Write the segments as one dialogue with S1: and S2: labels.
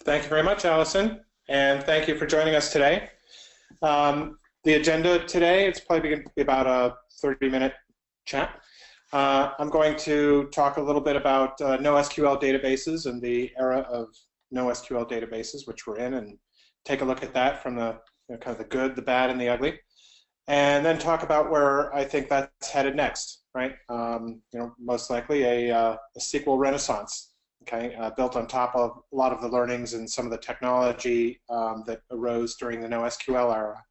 S1: Thank you very much, Allison, and thank you for joining us today. The agenda today, it's probably going to be about a 30-minute chat. I'm going to talk a little bit about NoSQL databases and the era of NoSQL databases, which we're in, and take a look at that from the kind of the good, the bad, and the ugly, and then talk about where I think that's headed next. Right? Most likely a SQL renaissance. Okay, built on top of a lot of the learnings and some of the technology that arose during the NoSQL era.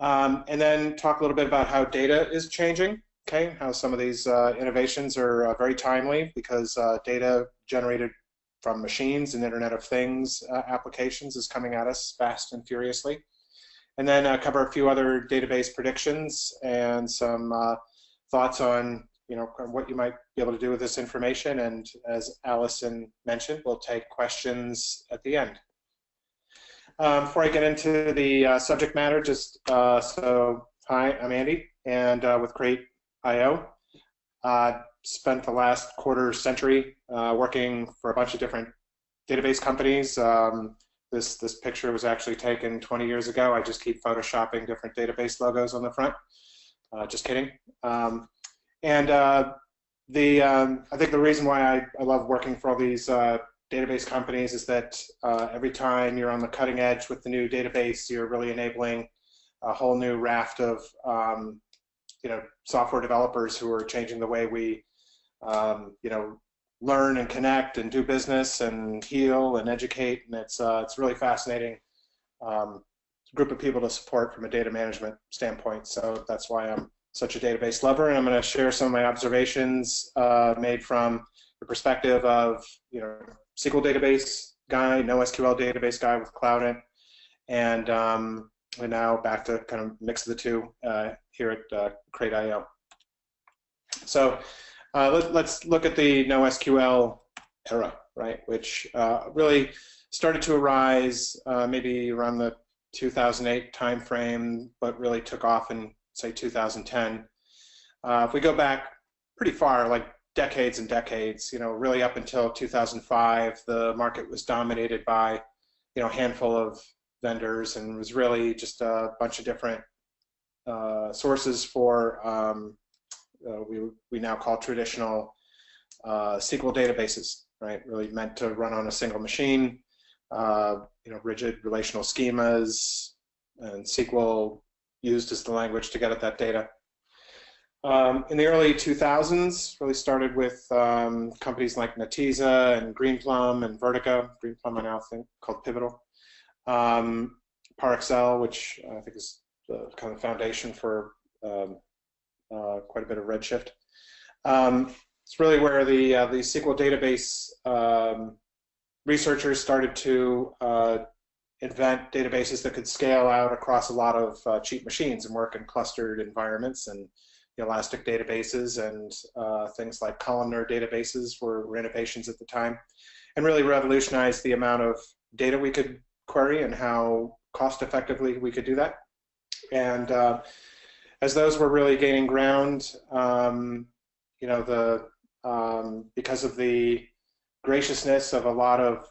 S1: And then talk a little bit about how data is changing, okay, how some of these innovations are very timely because data generated from machines and Internet of Things applications is coming at us fast and furiously. And then cover a few other database predictions and some thoughts on what you might be able to do with this information, and as Allison mentioned, we'll take questions at the end. Before I get into the subject matter, just hi, I'm Andy, and with Create.io. Spent the last quarter century working for a bunch of different database companies. This picture was actually taken 20 years ago. I just keep photoshopping different database logos on the front. Just kidding. I think the reason why I love working for all these database companies is that every time you're on the cutting edge with the new database, you're really enabling a whole new raft of software developers who are changing the way we learn and connect and do business and heal and educate, and it's really fascinating group of people to support from a data management standpoint. So that's why I'm such a database lover, and I'm going to share some of my observations made from the perspective of SQL database guy, NoSQL database guy with Cloud, and now back to kind of mix the two here at Create.io. So let's look at the NoSQL era, right, which really started to arise maybe around the 2008 timeframe, but really took off in say 2010. If we go back pretty far, like decades and decades, really up until 2005, the market was dominated by, a handful of vendors, and was really just a bunch of different sources for we now call traditional SQL databases, right? Really meant to run on a single machine, rigid relational schemas, and SQL used as the language to get at that data. In the early 2000s, really started with companies like Netezza and Greenplum and Vertica. Greenplum I now think called Pivotal. ParAccel, which I think is the kind of foundation for quite a bit of Redshift. It's really where the SQL database researchers started to invent databases that could scale out across a lot of cheap machines and work in clustered environments, and elastic databases and things like columnar databases were innovations at the time, and really revolutionized the amount of data we could query and how cost effectively we could do that. And as those were really gaining ground, because of the graciousness of a lot of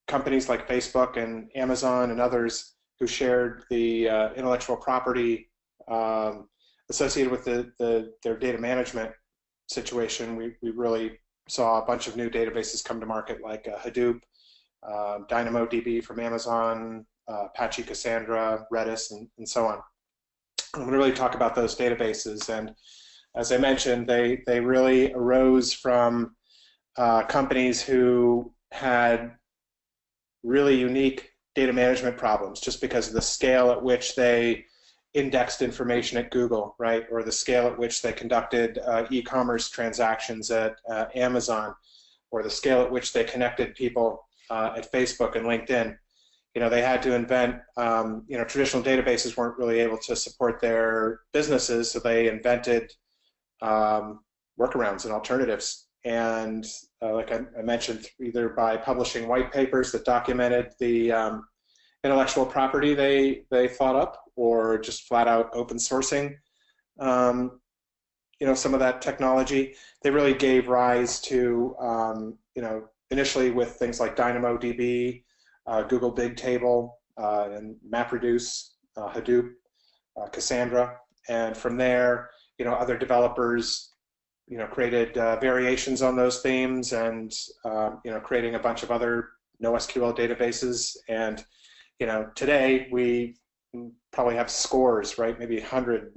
S1: companies like Facebook and Amazon and others who shared the intellectual property associated with their data management situation, we really saw a bunch of new databases come to market, like Hadoop, DynamoDB from Amazon, Apache Cassandra, Redis, and so on. I'm going to really talk about those databases, and as I mentioned, they really arose from companies who had really unique data management problems just because of the scale at which they indexed information at Google, right, or the scale at which they conducted e-commerce transactions at Amazon, or the scale at which they connected people at Facebook and LinkedIn. They had to invent, traditional databases weren't really able to support their businesses, so they invented workarounds and alternatives. And like I mentioned, either by publishing white papers that documented the intellectual property they thought up, or just flat out open sourcing some of that technology, they really gave rise to initially with things like DynamoDB, Google Bigtable, and MapReduce, Hadoop, Cassandra, and from there, other developers, created variations on those themes, and creating a bunch of other NoSQL databases. And today we probably have scores, right? Maybe 100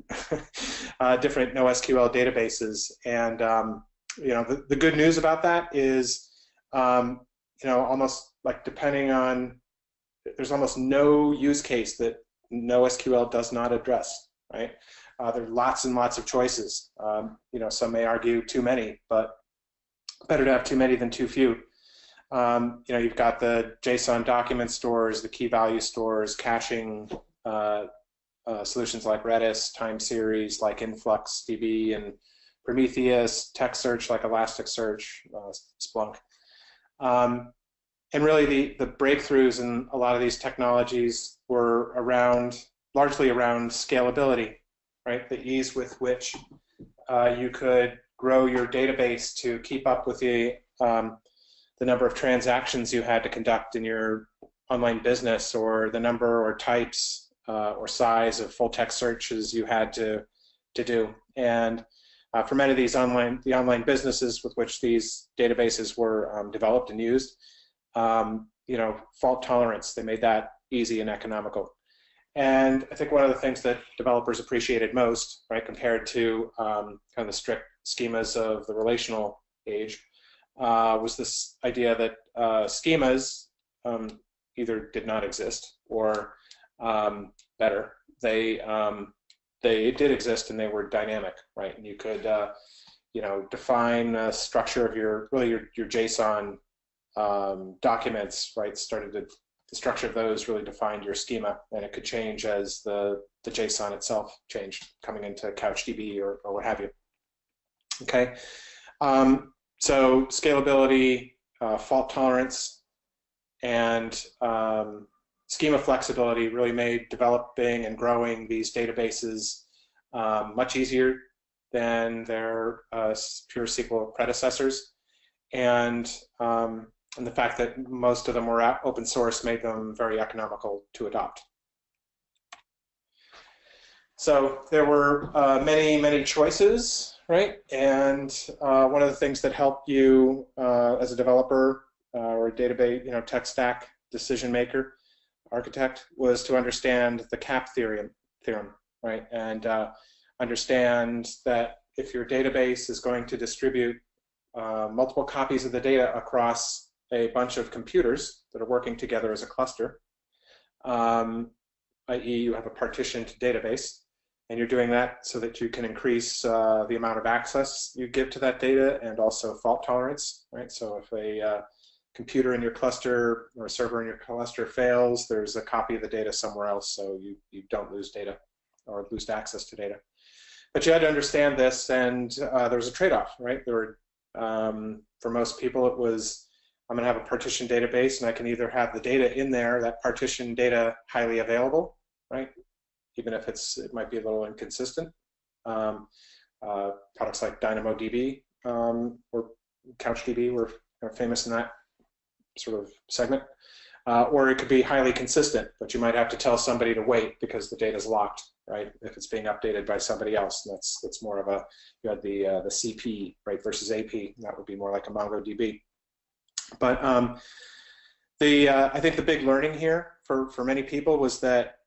S1: different NoSQL databases. And the good news about that is, almost like there's almost no use case that NoSQL does not address, right? There are lots and lots of choices. Some may argue too many, but better to have too many than too few. You've got the JSON document stores, the key value stores, caching solutions like Redis, time series like InfluxDB and Prometheus, text search like Elasticsearch, Splunk. And really the breakthroughs in a lot of these technologies were largely around scalability, right? The ease with which you could grow your database to keep up with the number of transactions you had to conduct in your online business, or the number or types or size of full text searches you had to do. And for many of these online businesses with which these databases were developed and used, fault tolerance, they made that easy and economical. And I think one of the things that developers appreciated most, right, compared to kind of the strict schemas of the relational age, was this idea that schemas either did not exist, or better, they did exist and they were dynamic, right? And you could define a structure of your JSON documents, right? The structure of those really defined your schema, and it could change as the JSON itself changed, coming into CouchDB or what have you. Okay, so scalability, fault tolerance, and schema flexibility really made developing and growing these databases much easier than their pure SQL predecessors. And the fact that most of them were open source made them very economical to adopt. So there were many, many choices, right? And one of the things that helped you as a developer or a database, tech stack decision maker, architect, was to understand the CAP theorem, right? And understand that if your database is going to distribute multiple copies of the data across a bunch of computers that are working together as a cluster, i.e. you have a partitioned database, and you're doing that so that you can increase the amount of access you give to that data, and also fault tolerance, right? So if a computer in your cluster or a server in your cluster fails, there's a copy of the data somewhere else, so you don't lose data or lose access to data. But you had to understand this, and there was a trade-off, right? There were, for most people, it was, I'm going to have a partitioned database, and I can either have the data in there, that partitioned data, highly available, right? Even if it might be a little inconsistent. Products like DynamoDB or CouchDB were famous in that sort of segment. Or it could be highly consistent, but you might have to tell somebody to wait because the data is locked, right? If it's being updated by somebody else, and that's more of you had the CP, right, versus AP. That would be more like a MongoDB. But I think the big learning here for many people was that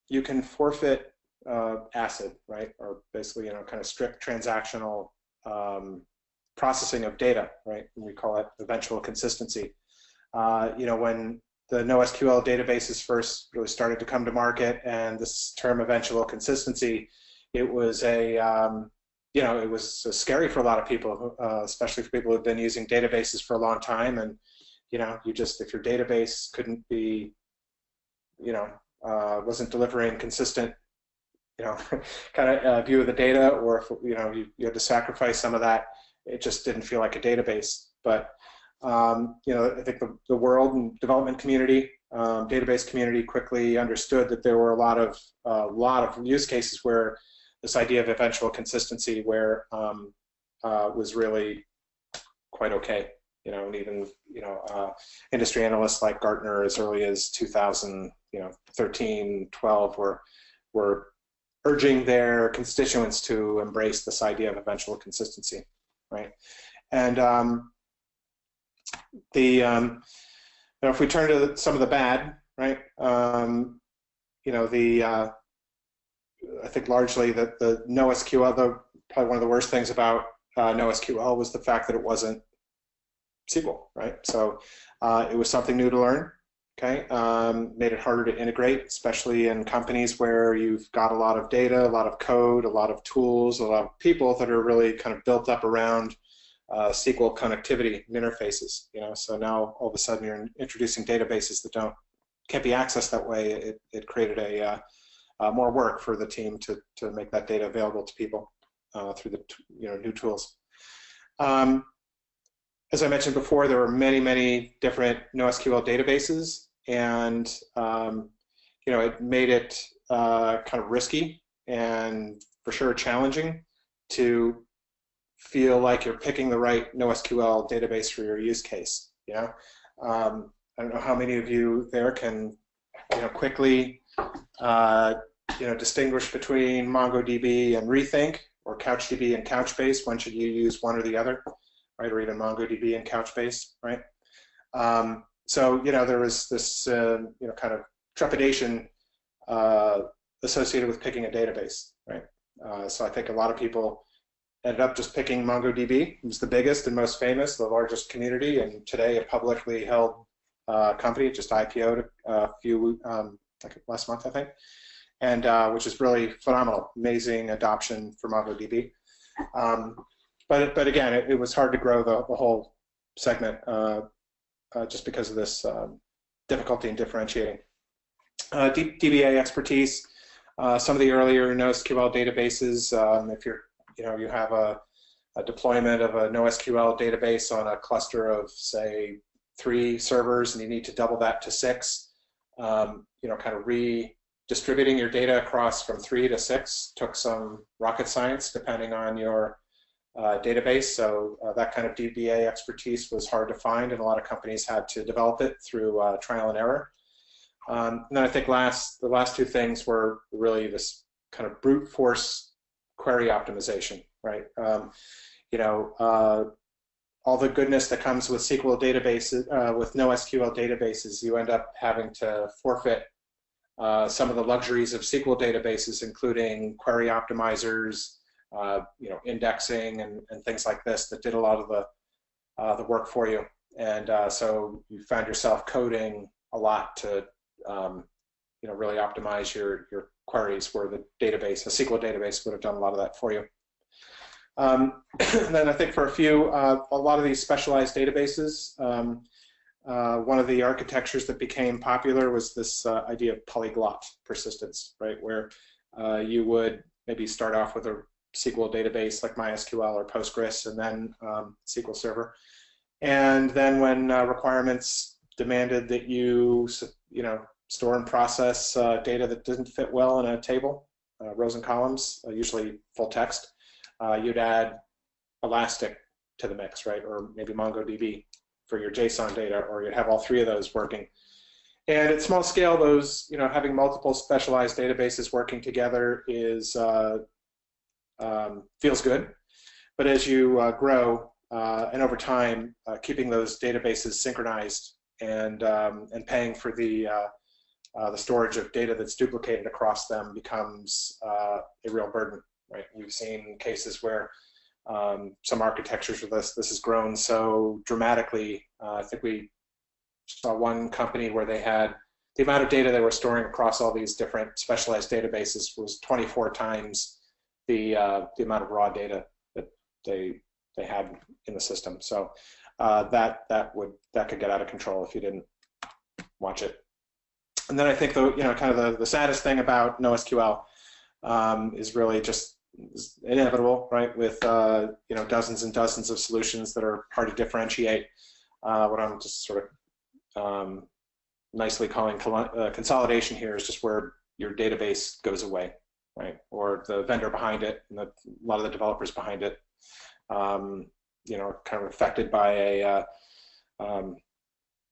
S1: you can forfeit ACID, right, or basically kind of strict transactional processing of data, right? And we call it eventual consistency. When the NoSQL databases first really started to come to market, and this term eventual consistency, it was it was scary for a lot of people, especially for people who have been using databases for a long time. And if your database couldn't be, wasn't delivering consistent, kind of view of the data, or if you had to sacrifice some of that, it just didn't feel like a database. But I think the world and development community, database community, quickly understood that there were a lot of use cases where this idea of eventual consistency was really quite okay. and even industry analysts like Gartner as early as 2013, 12 were urging their constituents to embrace this idea of eventual consistency, right? And if we turn to some of the bad, right? I think largely that the NoSQL, probably one of the worst things about NoSQL was the fact that it wasn't SQL, right? So it was something new to learn, okay? Made it harder to integrate, especially in companies where you've got a lot of data, a lot of code, a lot of tools, a lot of people that are really kind of built up around SQL connectivity and interfaces, So now all of a sudden you're introducing databases that can't be accessed that way. It created more work for the team to make that data available to people through the new tools. As I mentioned before, there were many different NoSQL databases, and it made it kind of risky and for sure challenging to feel like you're picking the right NoSQL database for your use case. I don't know how many of you there can quickly distinguish between MongoDB and Rethink, or CouchDB and Couchbase. When should you use one or the other, right? Or even MongoDB and Couchbase, right? So there was this kind of trepidation associated with picking a database, right? So I think a lot of people ended up just picking MongoDB. It was the biggest and most famous, the largest community, and today a publicly held company. Just IPO'd a few like last month, I think, and which is really phenomenal, amazing adoption for MongoDB. But again, it was hard to grow the whole segment just because of this difficulty in differentiating. DBA expertise. Some of the earlier NoSQL databases, if you have a deployment of a NoSQL database on a cluster of, say, 3 servers, and you need to double that to 6, kind of redistributing your data across from 3 to 6 took some rocket science depending on your database. So that kind of DBA expertise was hard to find, and a lot of companies had to develop it through trial and error. And then I think the last 2 things were really this kind of brute force query optimization, right? All the goodness that comes with SQL databases, with NoSQL databases, you end up having to forfeit some of the luxuries of SQL databases, including query optimizers, indexing, and things like this that did a lot of the work for you. And so you found yourself coding a lot to really optimize your queries, where the database, a SQL database, would have done a lot of that for you. And then I think for a lot of these specialized databases, one of the architectures that became popular was this idea of polyglot persistence, right? Where you would maybe start off with a SQL database like MySQL or Postgres, and then SQL Server. And then when requirements demanded that you, store and process data that didn't fit well in a table, rows and columns, usually full text, you'd add Elastic to the mix, right? Or maybe MongoDB for your JSON data, or you'd have all 3 of those working. And at small scale, those, having multiple specialized databases working together is feels good. But as you grow and over time, keeping those databases synchronized and paying for the storage of data that's duplicated across them becomes a real burden, right? We've seen cases where some architectures with this has grown so dramatically. I think we saw one company where they had the amount of data they were storing across all these different specialized databases was 24 times the amount of raw data that they had in the system. So that could get out of control if you didn't watch it. And then I think the saddest thing about NoSQL is really just inevitable, right? With dozens and dozens of solutions that are hard to differentiate. What I'm just sort of nicely calling consolidation here is just where your database goes away, right? Or the vendor behind it, and a lot of the developers behind it, kind of affected by a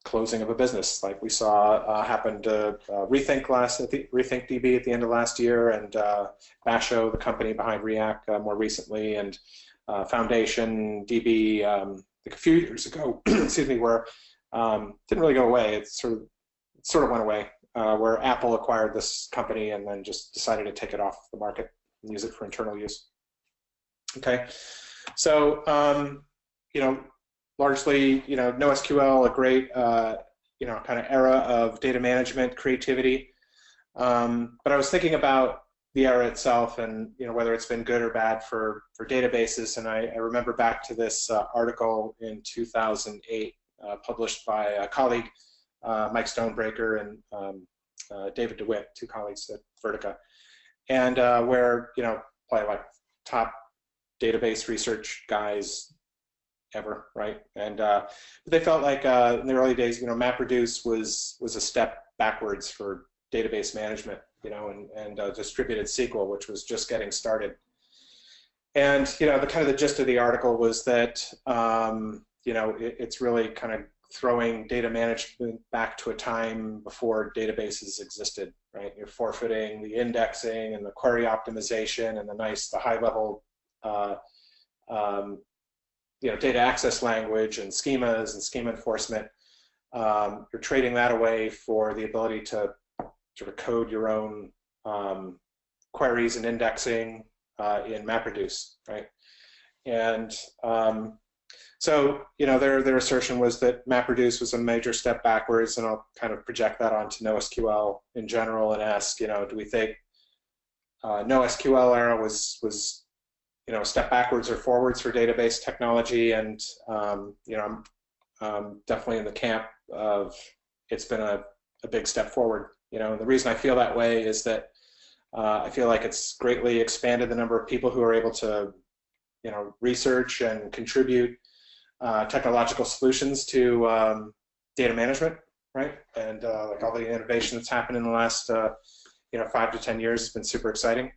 S1: closing of a business, like we saw happen to Rethink DB at the end of last year, and Basho, the company behind React, more recently, and Foundation DB like a few years ago, excuse me, where didn't really go away. It sort of went away, where Apple acquired this company and then just decided to take it off the market and use it for internal use. Okay, so largely, NoSQL, a great, kind of era of data management creativity. But I was thinking about the era itself, and whether it's been good or bad for databases. And I remember back to this article in 2008, published by a colleague, Mike Stonebreaker and David DeWitt, two colleagues at Vertica, and where probably like top database research guys ever, right? And they felt like in the early days, MapReduce was a step backwards for database management, and distributed SQL, which was just getting started. And the gist of the article was that it's really kind of throwing data management back to a time before databases existed, right? You're forfeiting the indexing and the query optimization and the high-level data access language and schemas and schema enforcement. You're trading that away for the ability to sort of code your own queries and indexing in MapReduce, right? And so their assertion was that MapReduce was a major step backwards, and I'll kind of project that onto NoSQL in general and ask, do we think NoSQL era was a step backwards or forwards for database technology? And I'm definitely in the camp of it's been a big step forward. And the reason I feel that way is that I feel like it's greatly expanded the number of people who are able to research and contribute technological solutions to data management, right? And like all the innovation that's happened in the last 5 to 10 years has been super exciting.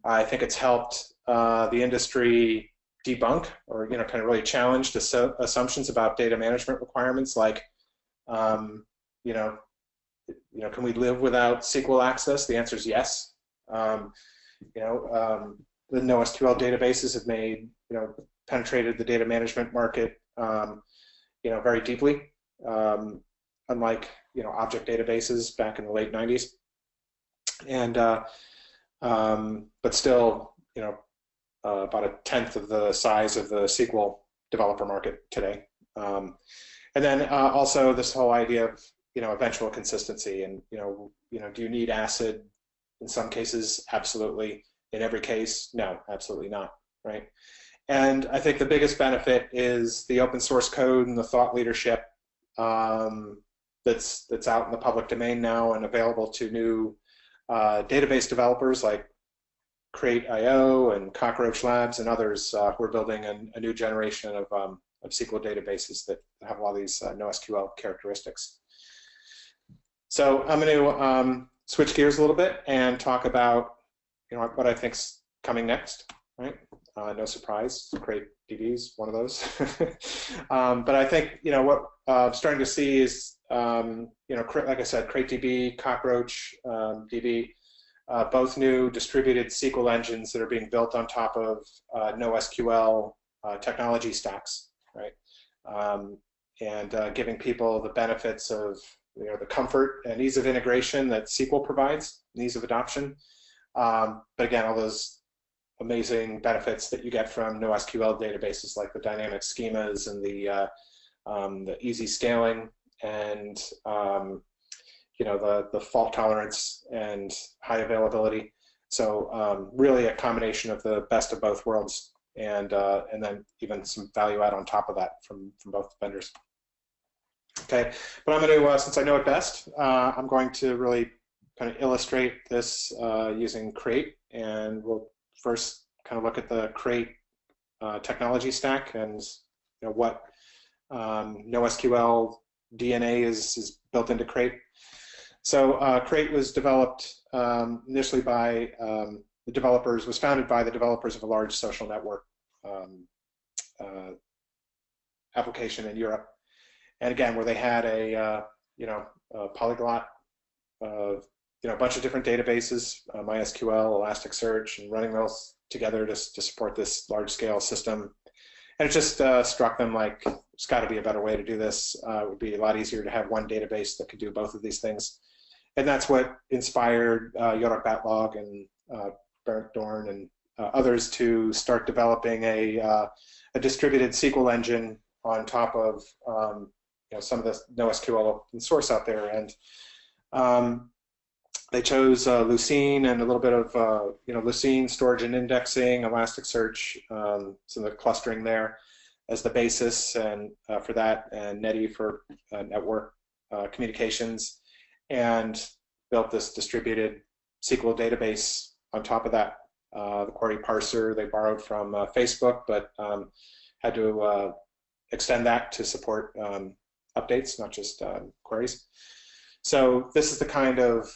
S1: I think it's helped the industry debunk or kind of really challenge assumptions about data management requirements, like can we live without SQL access? The answer is yes. The NoSQL databases have made penetrated the data management market very deeply, unlike object databases back in the late 90s, and but still about a tenth of the size of the SQL developer market today. And then also this whole idea of eventual consistency, and do you need ACID? In some cases, absolutely. In every case, no, absolutely not, right? And I think the biggest benefit is the open source code and the thought leadership that's out in the public domain now and available to new database developers like Crate.io and Cockroach Labs and others who are building a new generation of SQL databases that have a lot of these NoSQL characteristics. So I'm going to switch gears a little bit and talk about what I think's coming next, right? No surprise, CrateDB is one of those. But I think what I'm starting to see is like I said, CrateDB, Cockroach DB, both new distributed SQL engines that are being built on top of NoSQL technology stacks, right? And giving people the benefits of the comfort and ease of integration that SQL provides, and ease of adoption. But again, all those amazing benefits that you get from NoSQL databases, like the dynamic schemas and the easy scaling and the fault tolerance and high availability. So really a combination of the best of both worlds, and then even some value add on top of that from both vendors. Okay, but I'm going to, since I know it best, I'm going to really kind of illustrate this using Crate, and we'll first kind of look at the Crate technology stack and what NoSQL DNA is built into Crate. So Crate was developed initially by the developers, was founded by the developers of a large social network application in Europe. And again, where they had a polyglot, a bunch of different databases, MySQL, Elasticsearch, and running those together to support this large-scale system. And it just struck them like there's got to be a better way to do this. It would be a lot easier to have one database that could do both of these things. And that's what inspired Jörg Batlog and Bernd Dorn and others to start developing a distributed SQL engine on top of some of the NoSQL open source out there. And they chose Lucene and a little bit of Lucene storage and indexing, Elasticsearch, some of the clustering there as the basis, and for that, and Netty for network communications, and built this distributed SQL database on top of that. The query parser they borrowed from Facebook, but had to extend that to support updates, not just queries. So this is the kind of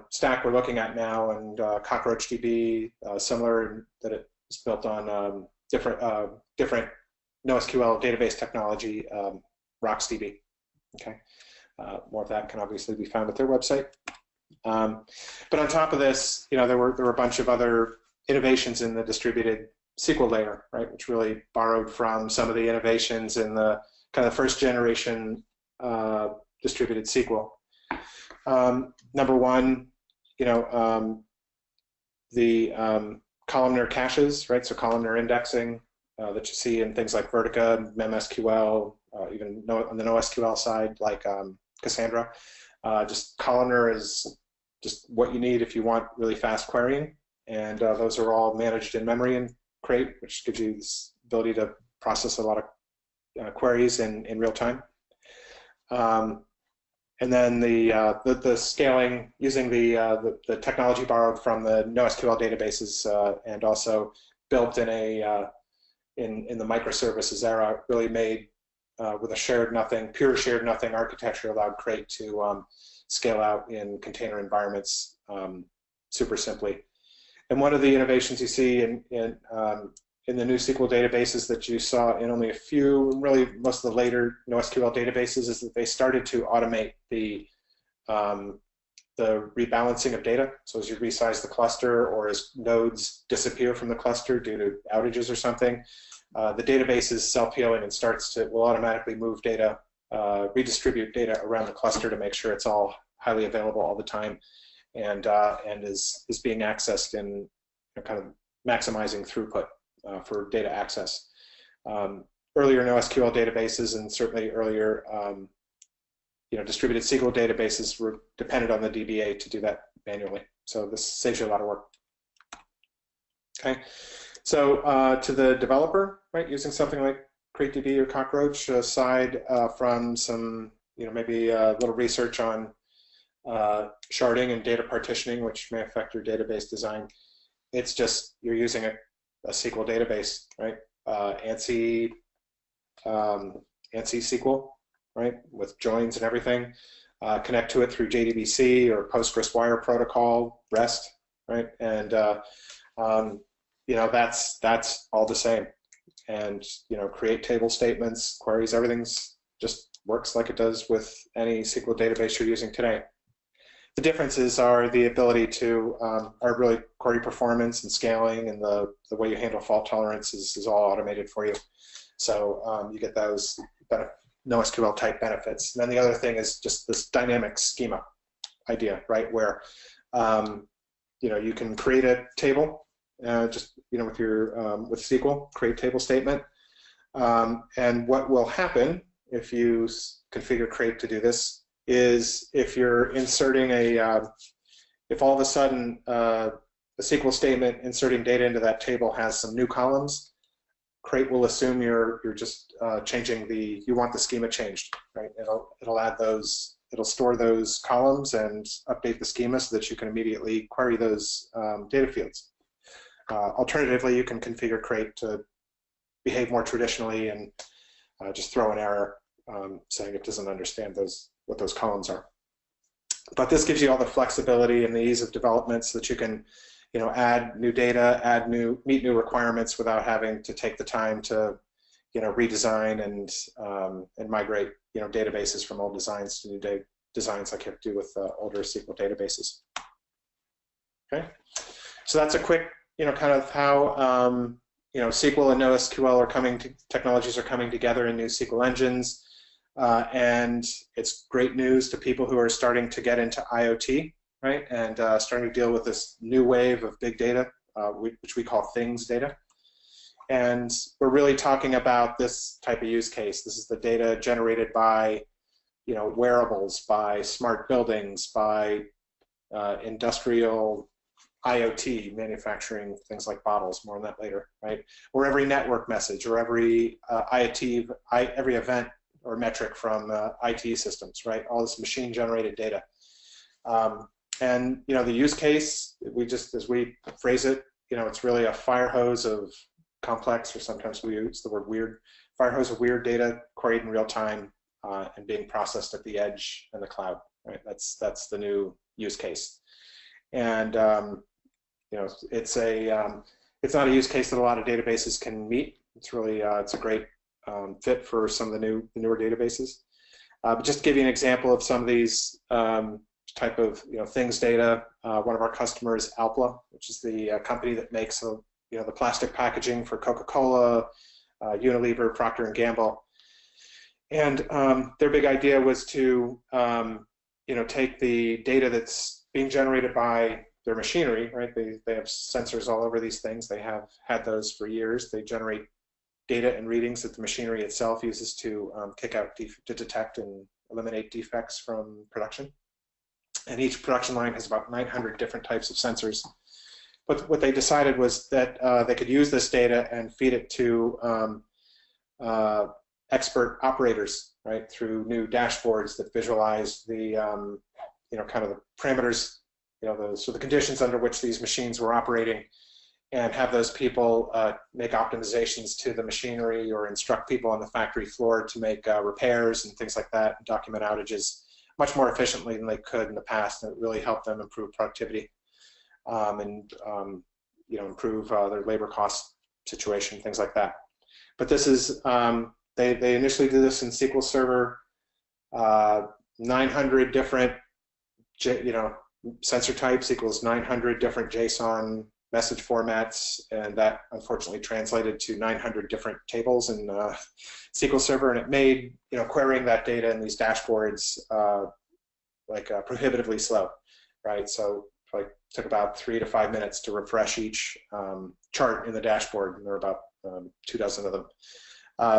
S1: stack we're looking at now, and CockroachDB, similar, that it's built on different NoSQL database technology, RocksDB. Okay, more of that can obviously be found at their website. But on top of this, there were a bunch of other innovations in the distributed SQL layer, right, which really borrowed from some of the innovations in the kind of first generation distributed SQL. Number one, the columnar caches, right? So columnar indexing that you see in things like Vertica, MemSQL, even on the NoSQL side, like Cassandra. Just columnar is just what you need if you want really fast querying, and those are all managed in memory in Crate, which gives you this ability to process a lot of queries in real time. And then the scaling using the technology borrowed from the NoSQL databases and also built in in the microservices era, really made with a pure shared nothing architecture, allowed Crate to scale out in container environments super simply. And one of the innovations you see in the NoSQL databases that you saw in only a few, really most of the later NoSQL databases, is that they started to automate the rebalancing of data. So as you resize the cluster, or as nodes disappear from the cluster due to outages or something, the database is self-healing and will automatically move data, redistribute data around the cluster to make sure it's all highly available all the time, and is being accessed in kind of maximizing throughput for data access. Earlier NoSQL databases, and certainly earlier distributed SQL databases, were dependent on the DBA to do that manually. So this saves you a lot of work. Okay, so to the developer, right, using something like CrateDB or Cockroach, aside from some maybe a little research on sharding and data partitioning, which may affect your database design, it's just you're using a SQL database, right? ANSI SQL, right, with joins and everything. Connect to it through JDBC or Postgres Wire protocol, REST, right? And that's all the same. And create table statements, queries, everything's just works like it does with any SQL database you're using today. The differences are the ability to, are really query performance and scaling, and the way you handle fault tolerance is all automated for you. So you get those NoSQL type benefits. And then the other thing is just this dynamic schema idea, right? Where you can create a table, just with SQL, create table statement, and what will happen if you configure Crate to do this is if you're inserting if all of a sudden a SQL statement inserting data into that table has some new columns, Crate will assume you're just changing you want the schema changed, right? It'll add those, it'll store those columns and update the schema so that you can immediately query those data fields. Alternatively, you can configure Crate to behave more traditionally and just throw an error saying it doesn't understand what those columns are. But this gives you all the flexibility and the ease of development so that you can add new data, meet new requirements without having to take the time to redesign and migrate databases from old designs to new designs like you have to do with older SQL databases. Okay, so that's a quick kind of how SQL and NoSQL technologies are coming together in new SQL engines, and it's great news to people who are starting to get into IoT, right, and starting to deal with this new wave of big data, which we call things data. And we're really talking about this type of use case. This is the data generated by, wearables, by smart buildings, by industrial IoT, manufacturing things like bottles. More on that later, right? Or every network message, or every every event or metric from IT systems, right? All this machine-generated data. And the use case, as we phrase it, it's really a fire hose of complex, or sometimes we use the word weird, fire hose of weird data queried in real time and being processed at the edge and the cloud, right? That's the new use case. And it's not a use case that a lot of databases can meet. It's really it's a great fit for some of the newer databases. But just to give you an example of some of these type of things data, one of our customers, Alpla, which is the company that makes the plastic packaging for Coca-Cola, Unilever, Procter & Gamble. And their big idea was to take the data that's being generated by their machinery, right? They have sensors all over these things. They have had those for years. They generate data and readings that the machinery itself uses to to detect and eliminate defects from production. And each production line has about 900 different types of sensors. But what they decided was that they could use this data and feed it to expert operators, right, through new dashboards that visualize the kind of the parameters, so the conditions under which these machines were operating, and have those people make optimizations to the machinery or instruct people on the factory floor to make repairs and things like that, and document outages much more efficiently than they could in the past, and it really helped them improve productivity and improve their labor cost situation, things like that. But this is they initially did this in SQL Server, 900 different sensor types equals 900 different JSON message formats, and that unfortunately translated to 900 different tables in SQL Server, and it made querying that data in these dashboards prohibitively slow, right? So it took about 3 to 5 minutes to refresh each chart in the dashboard, and there were about 24 of them.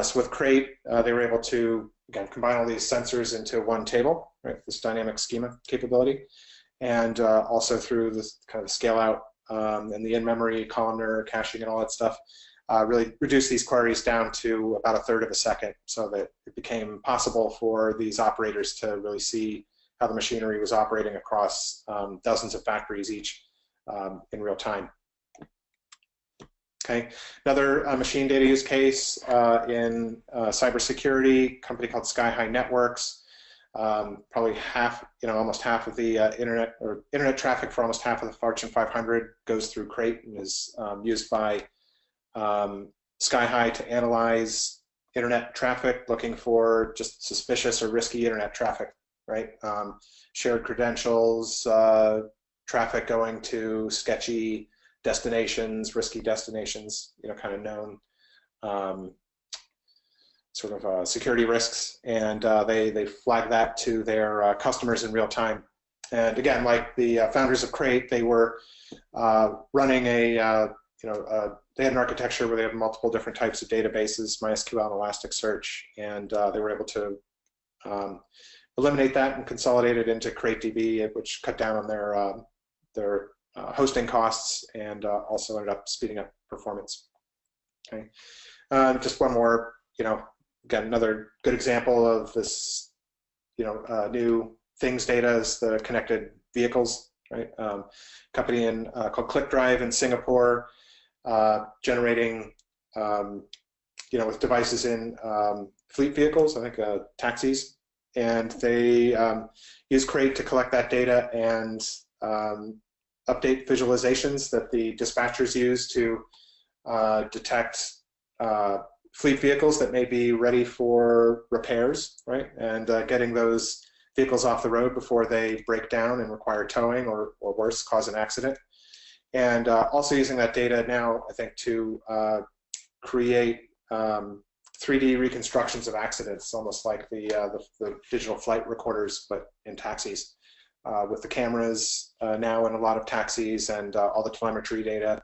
S1: So with Crate, they were able to again combine all these sensors into one table, right? This dynamic schema capability, and also through this kind of scale out and the in-memory columnar caching and all that stuff, really reduce these queries down to about 1/3 of a second, so that it became possible for these operators to really see how the machinery was operating across dozens of factories each in real time. Okay, another machine data use case in cybersecurity, a company called Sky High Networks. Probably half, almost half of the internet traffic for almost half of the Fortune 500 goes through Crate and is used by Sky High to analyze internet traffic, looking for just suspicious or risky internet traffic, right? Shared credentials, traffic going to sketchy destinations, risky destinations, kind of known sort of security risks, and they flag that to their customers in real time. And again, like the founders of Crate, they were running they had an architecture where they have multiple different types of databases, MySQL and Elasticsearch, and they were able to eliminate that and consolidate it into CrateDB, which cut down on their hosting costs and also ended up speeding up performance. Okay, just one more, again, another good example of this, new things data is the connected vehicles, right? Company called ClickDrive in Singapore, generating, with devices in fleet vehicles, I think taxis, and they use Crate to collect that data and update visualizations that the dispatchers use to detect fleet vehicles that may be ready for repairs, right? And getting those vehicles off the road before they break down and require towing or worse, cause an accident. And also using that data now, I think, to create 3D reconstructions of accidents, almost like the digital flight recorders, but in taxis, with the cameras now in a lot of taxis and all the telemetry data,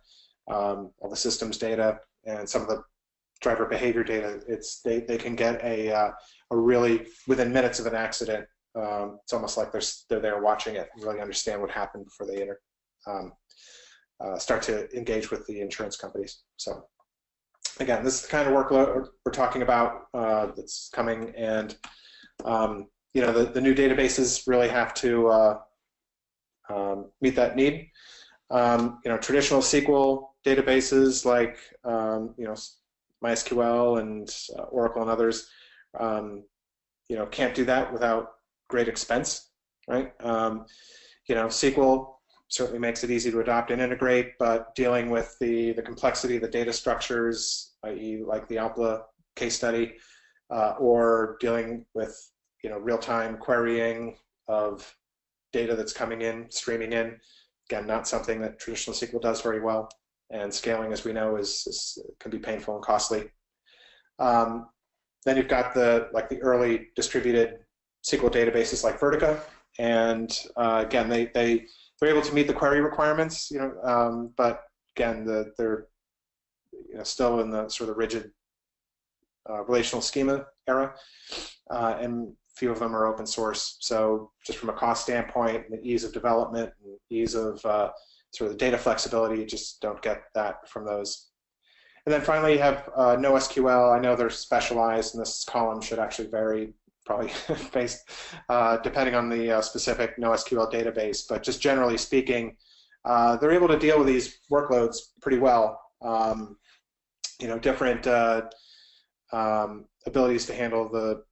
S1: all the systems data, and some of the driver behavior data. They can get a really, within minutes of an accident, it's almost like they're there watching it and really understand what happened before they start to engage with the insurance companies. So again, this is the kind of workload we're talking about that's coming, and you know, the new databases really have to meet that need. You know, traditional SQL databases like you know, MySQL and Oracle and others, you know, can't do that without great expense, right? You know, SQL certainly makes it easy to adopt and integrate, but dealing with the complexity of the data structures, i.e. like the ALPLA case study, or dealing with, you know, real-time querying of data that's coming in, streaming in, again, not something that traditional SQL does very well, and scaling, as we know, can be painful and costly. Then you've got the early distributed SQL databases like Vertica, and again, they're able to meet the query requirements, you know, but again, they're, you know, still in the sort of rigid relational schema era, and few of them are open source. So just from a cost standpoint, the ease of development and ease of sort of the data flexibility, you just don't get that from those. And then finally, you have NoSQL. I know they're specialized, and this column should actually vary, probably based depending on the specific NoSQL database. But just generally speaking, they're able to deal with these workloads pretty well. You know, different abilities to handle the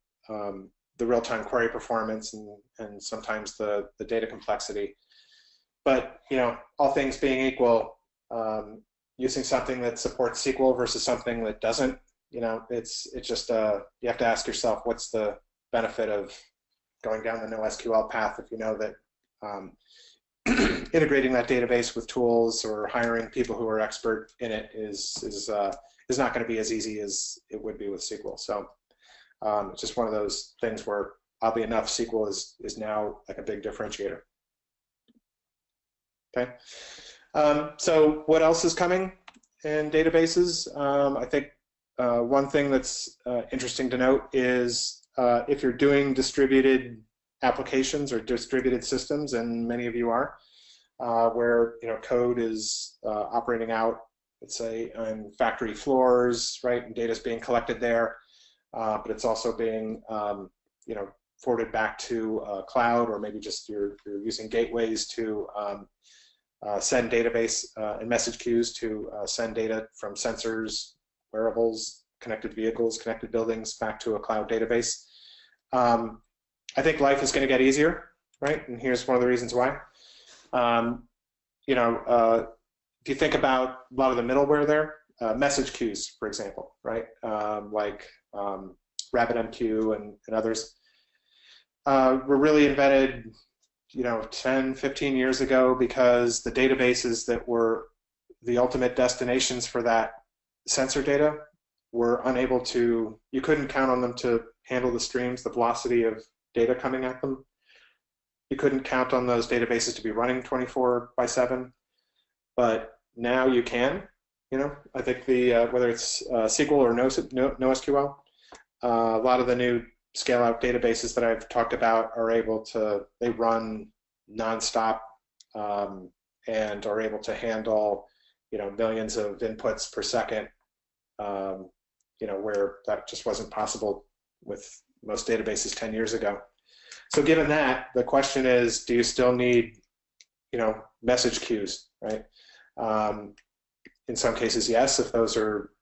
S1: real-time query performance and sometimes the data complexity. But, you know, all things being equal, using something that supports SQL versus something that doesn't, you know, it's just you have to ask yourself, what's the benefit of going down the NoSQL path if you know that integrating that database with tools or hiring people who are expert in it is not going to be as easy as it would be with SQL. So it's just one of those things where, oddly enough, SQL is now like a big differentiator. Okay. So what else is coming in databases? I think one thing that's interesting to note is if you're doing distributed applications or distributed systems, and many of you are, where, you know, code is operating out, let's say, on factory floors, right, and data is being collected there, but it's also being, you know, forwarded back to cloud, or maybe just you're using gateways to send database and message queues to send data from sensors, wearables, connected vehicles, connected buildings back to a cloud database. I think life is going to get easier, right? And here's one of the reasons why. You know, if you think about a lot of the middleware there, message queues, for example, right? Like RabbitMQ and others were really invented, you know, 10, 15 years ago, because the databases that were the ultimate destinations for that sensor data were unable to, you couldn't count on them to handle the streams, the velocity of data coming at them. You couldn't count on those databases to be running 24/7, but now you can. You know, I think whether it's SQL or NoSQL, a lot of the new scale-out databases that I've talked about are able to, they run nonstop and are able to handle, you know, millions of inputs per second, you know, where that just wasn't possible with most databases 10 years ago. So given that, the question is, do you still need, you know, message queues, right? In some cases, yes, if those are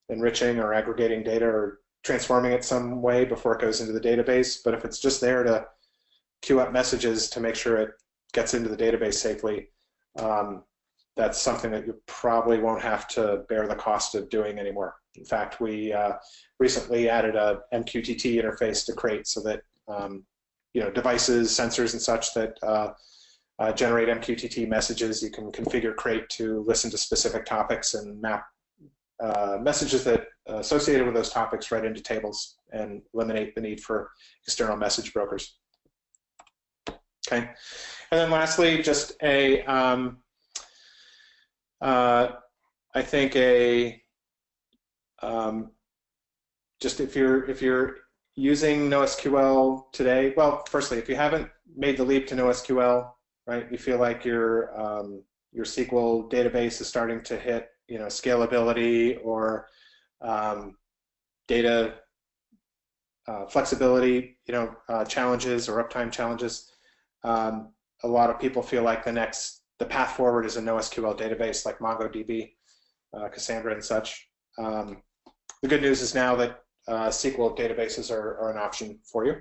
S1: enriching or aggregating data or transforming it some way before it goes into the database. But if it's just there to queue up messages to make sure it gets into the database safely, that's something that you probably won't have to bear the cost of doing anymore. In fact, we recently added a MQTT interface to Crate so that devices, sensors, and such that generate MQTT messages, you can configure Crate to listen to specific topics and map messages that associated with those topics right into tables and eliminate the need for external message brokers. Okay, and then lastly, just a I think just if you're using NoSQL today, well, firstly, if you haven't made the leap to NoSQL, right, you feel like your SQL database is starting to hit scalability or data flexibility challenges or uptime challenges. A lot of people feel like the path forward is a NoSQL database like MongoDB, Cassandra, and such. The good news is now that SQL databases are an option for you,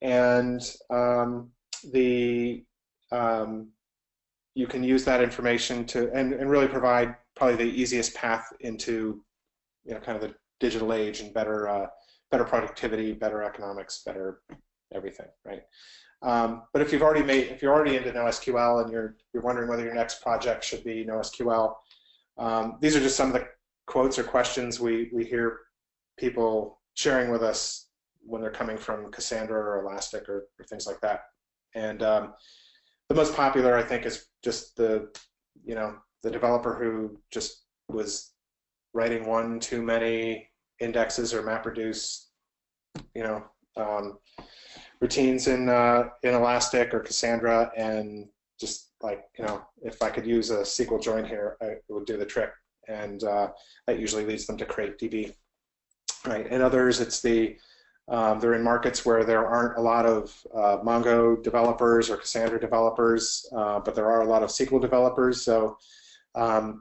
S1: and you can use that information to and really provide probably the easiest path into kind of the digital age and better productivity, better economics, better everything, right? But if you're already into NoSQL and you're wondering whether your next project should be NoSQL, these are just some of the quotes or questions we hear people sharing with us when they're coming from Cassandra or Elastic or things like that. And the most popular, I think, is just the developer who just was writing one too many indexes or MapReduce, routines in Elastic or Cassandra, and just like, if I could use a SQL join here, it would do the trick. And that usually leads them to create DB, right? And others, it's they're in markets where there aren't a lot of Mongo developers or Cassandra developers, but there are a lot of SQL developers. So, something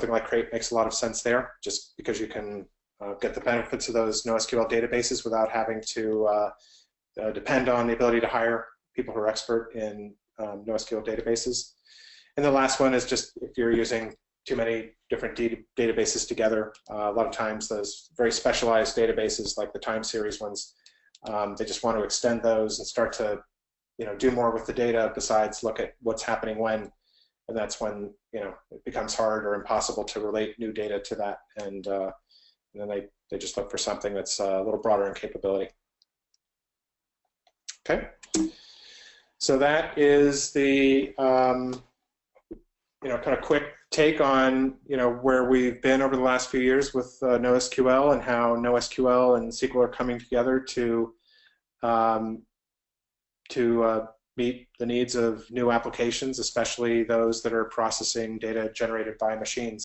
S1: like Crate makes a lot of sense there, just because you can get the benefits of those NoSQL databases without having to depend on the ability to hire people who are expert in NoSQL databases. And the last one is just if you're using too many different databases together, a lot of times those very specialized databases like the time series ones, they just want to extend those and start to do more with the data besides look at what's happening when, and that's when it becomes hard or impossible to relate new data to that, and then they just look for something that's a little broader in capability. Okay, so that is the kind of quick take on where we've been over the last few years with NoSQL and how NoSQL and SQL are coming together to meet the needs of new applications, especially those that are processing data generated by machines.